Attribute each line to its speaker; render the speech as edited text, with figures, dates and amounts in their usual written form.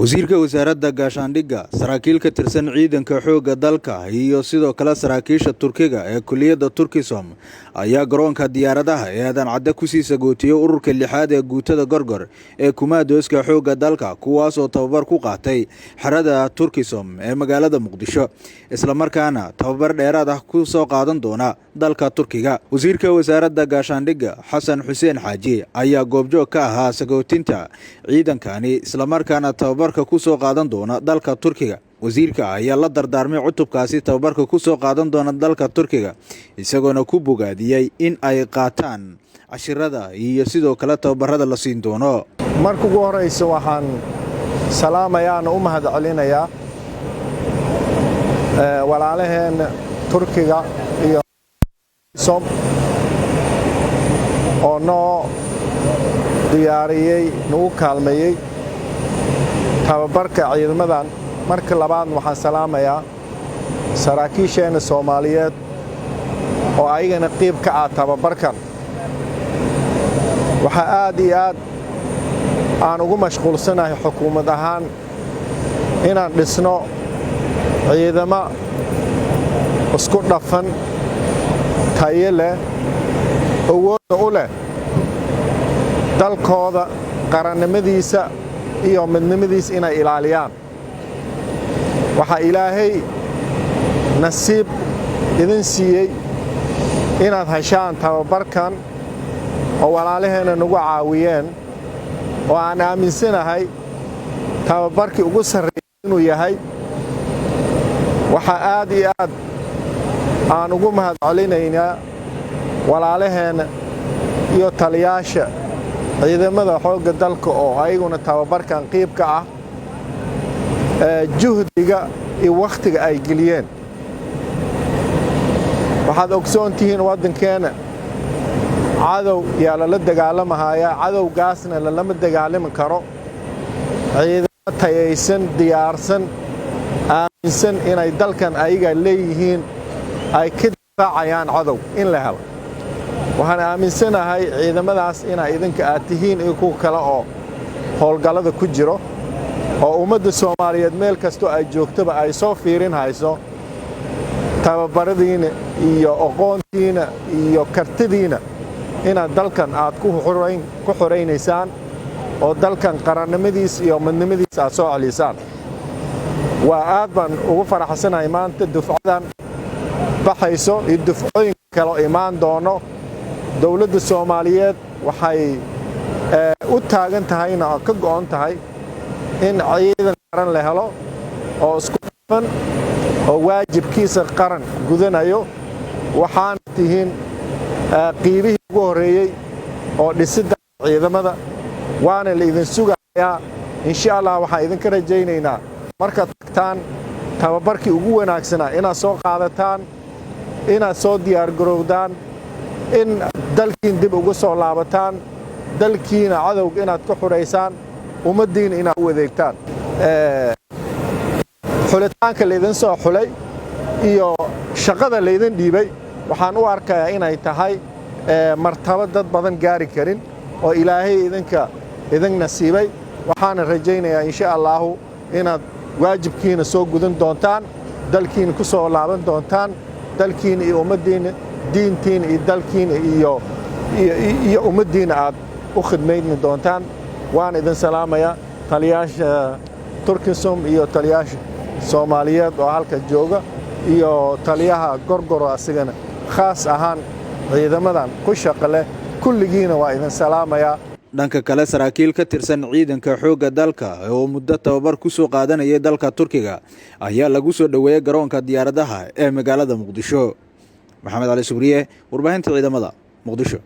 Speaker 1: wasiirka wasaaradda gaashaandhigga saraakiil ka tirsan ciidanka xoogga dalka iyo sidoo kale saraakiisha Turkiga ee kulliyadda Turkisom ayaa garoonka diyaaradaha ee Aadan Cadde ku sii sagootiyay ururka lixaad ee guutada Gorgor ee kumaadooska xoogga dalka kuwaas oo tababar ku qaatay xarada Turkisom ee magaalada Muqdisho isla markaana tababar dheeraad ah ku soo qaadan doona dalka Turkiga. wasiirka wasaaradda gaashaandhigga Xasan Xuseen Xaaji ayaa goobjoog ka ahaa sagootinta ciidankani isla markaana tababarka ku soo qaadan doona dalka Turkiga. wasiirka ayaa la dardaarmay cutubkaasi tababarka ku soo qaadan doona dalka Turkiga isagoona ku bogaadiyay in ay qaataan cashirada iyo sidoo kale tababarada la siin doono.
Speaker 2: marka ugu horeysa waxaan salaamayaa u mahadcelinayaa walaalaheen Turkiga iyo som oo noo diyaariyay noo kaalmeeyay tababarka ciidamadan. marka labaad waxaan salaamayaa saraakiisheena Soomaaliyeed oo ayagana qayb ka ah tababarkan. waxa aad iyo aad aan ugu mashquulsanahay xukuumad ahaan inaan dhisno ciidamo isku dhafan tayo leh awood u leh dalkooda qarannimadiisa iyo midnimadiisa inay ilaaliyaan. waxa ilaahay nasiib idin siiyay inaad heshaan tababarkan oo walaalaheena nagu caawiyeen oo aan aaminsanahay tababarkii ugu sarreeyay inuu yahay. waxa aad iyo aad aan ugu mahadcelinaynaa walaalaheena iyo taliyaasha ciidamada xoogga dalka oo ayaguna tababarkan qayb ka ah juhdiga iyo waqtiga ay geliyeen. waxaad ogsoon tihiin waddankeena cadow yaa lala dagaalamaaya, cadowgaasna lama dagaalami karo ciidamo tayaysan diyaarsan aaminsan inay dalkan ayaga leeyihiin ay ka difaacayaan cadow in la helo. waxaan aaminsanahay ciidamadaas inay idinka aad tihiin iyo kuwa kale oo howlgallada ku jiro oo ummadda Soomaaliyeed meel kasto ay joogtaba ay soo fiirin hayso tababaradiina iyo aqoontiina iyo kartidiina inaad dalkan aad ku xoreynaysaan oo dalkan qarannimadiisa iyo midnimadiisa aad soo celisaan. waa aad baan ugu faraxsanahay maanta dufcadan baxayso iyo dufcooyin kale imaan doono. dawladda Soomaaliyeed waxay u taagan tahayna ka go'an tahay in ciidan qaran la helo oo isku dhafan oo waajibkiisa qaran gudanayo. waxaan tihiin qiibihii ugu horeeyay oo dhisidda ciidamada waana la idin sugayaa. insha Allah waxaan idinka rajaynaynaa markaad tagtaan tababarkii ugu wanaagsanaa inaad soo qaadataan, inaad soo diyaar garowdaan, in dalkiin dib ugu soo laabataan, dalkiina cadowga inaad ka xureysaan, ummaddiina inaad u adeegtaan. xulitaanka laydin soo xulay iyo shaqada laydin dhiibay waxaan u arkayaa inay tahay martaba dad badan gaari karin oo ilaahay idin nasiibay. waxaana rajaynayaa insha Allahu inaad waajibkiina soo gudan doontaan, dalkiina ku soo laaban doontaan, dalkiina iyo ummaddiina, diintiina iyo dalkiina iyo ummaddiina aad u khidmayni doontaan. waan idin salaamayaa taliyaasha Turkisom iyo taliyaasha Soomaaliyeed oo halka jooga iyo taliyaha Gorgor asigana khaas ahaan ciidamadan ku shaqo leh kulligiina waa idin salaamayaa.
Speaker 1: dhanka kale saraakiil ka tirsan ciidanka xoogga dalka oo muddo tababar ku soo qaadanayay dalka Turkiga ayaa lagu soo dhaweeyay garoonka diyaaradaha ee magaalada Muqdisho. maxamed cali subriye warbaahinta ciidamada Muqdisho.